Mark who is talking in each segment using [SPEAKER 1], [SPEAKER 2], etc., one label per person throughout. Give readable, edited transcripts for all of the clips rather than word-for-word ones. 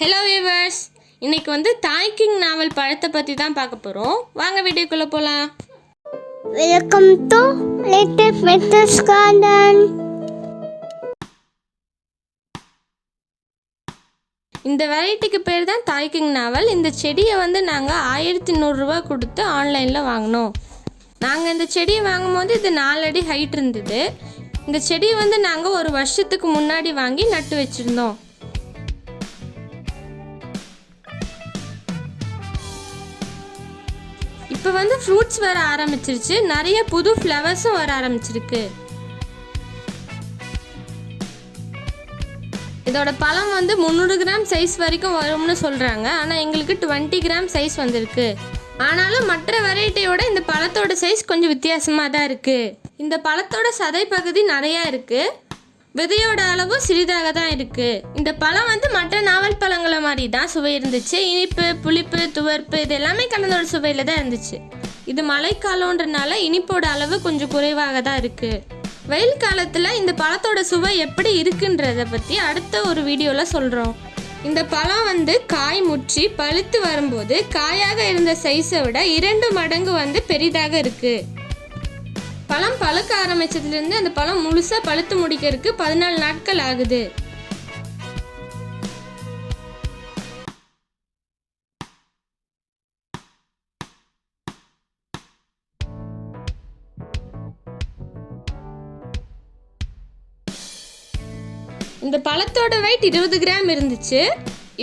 [SPEAKER 1] Hello viewers, இன்னைக்கு வந்து தாய் கிங் நாவல் பழத்தை பற்றி தான் பார்க்க போகிறோம். வாங்க வீடியோக்குள்ளே போகலாம்.
[SPEAKER 2] Welcome to Little Petals Garden.
[SPEAKER 1] இந்த வெரைட்டிக்கு பேர் தான் தாய் கிங் நாவல். இந்த செடியை வந்து நாங்கள் 1100 ரூபா கொடுத்து ஆன்லைனில் வாங்கினோம். நாங்கள் இந்த செடியை வாங்கும்போது இது 4 அடி ஹைட் இருந்தது. இந்த செடியை வந்து நாங்கள் ஒரு வருஷத்துக்கு முன்னாடி வாங்கி நட்டு வச்சுருந்தோம். இப்போ வந்து ஃப்ரூட்ஸ் வர ஆரம்பிச்சிருச்சு. நிறைய புது ஃப்ளவர்ஸும் வர ஆரம்பிச்சிருக்கு. இதோட பழம் வந்து 300 கிராம் சைஸ் வரைக்கும் வரும்னு சொல்கிறாங்க. ஆனால் எங்களுக்கு 20 கிராம் சைஸ் வந்திருக்கு. ஆனாலும் மற்ற வெரைட்டியோட இந்த பழத்தோட சைஸ் கொஞ்சம் வித்தியாசமாக தான் இருக்குது. இந்த பழத்தோட சதை பகுதி நிறையா இருக்குது. விதையோட அளவும் சிறிதாக தான் இருக்குது. இந்த பழம் வந்து மற்ற நாவல் பழங்களை மாதிரி தான் சுவை இருந்துச்சு. இனிப்பு, புளிப்பு, துவர்ப்பு இது எல்லாமே கலந்தோட சுவையில் தான் இருந்துச்சு. இது மழைக்காலன்றனால இனிப்போட அளவு கொஞ்சம் குறைவாக தான் இருக்குது. வெயில் காலத்தில் இந்த பழத்தோட சுவை எப்படி இருக்குன்றதை பற்றி அடுத்த ஒரு வீடியோவில் சொல்கிறோம். இந்த பழம் வந்து காய் முற்றி பழுத்து வரும்போது காயாக இருந்த சைஸை விட 2 மடங்கு வந்து பெரிதாக இருக்குது. பழம் பழுக்க ஆரம்பிச்சதுலேருந்து அந்த பழம் முழுசாக பழுத்து முடிக்கிறதுக்கு 14 நாட்கள் ஆகுது. இந்த பழத்தோட வெயிட் 20 கிராம் இருந்துச்சு.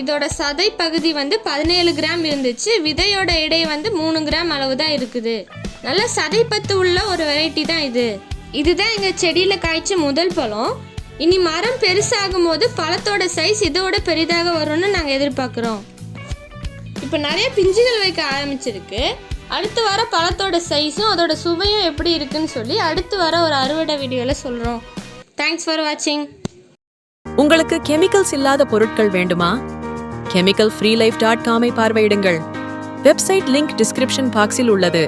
[SPEAKER 1] இதோட சதை பகுதி வந்து 17 கிராம் இருந்துச்சு. விதையோட எடை வந்து 3 கிராம் அளவு தான் இருக்குது. நல்ல சதைப்பத்து உள்ள ஒரு வெரைட்டி தான் இது. இதுதான் எங்கள் செடியில் காய்ச்ச முதல் பழம். இனி மரம் பெருசாகும் போது பழத்தோட சைஸ் இதோட பெரிதாக வரும்னு நாங்கள் எதிர்பார்க்குறோம். இப்போ நிறைய பிஞ்சுகள் வைக்க ஆரம்பிச்சிருக்கு. அடுத்து வர பழத்தோட சைஸும் அதோட சுவையும் எப்படி இருக்குன்னு சொல்லி அடுத்து வர ஒரு அறுவடை வீடியோவில் சொல்கிறோம். தேங்க்ஸ் ஃபார் வாட்சிங்.
[SPEAKER 3] உங்களுக்கு கெமிக்கல்ஸ் இல்லாத பொருட்கள் வேண்டுமா? chemicalfreelife.com பார்வையிடுங்கள். வெப்சைட் லிங்க் டிஸ்கிரிப்ஷன் பாக்ஸில் உள்ளது.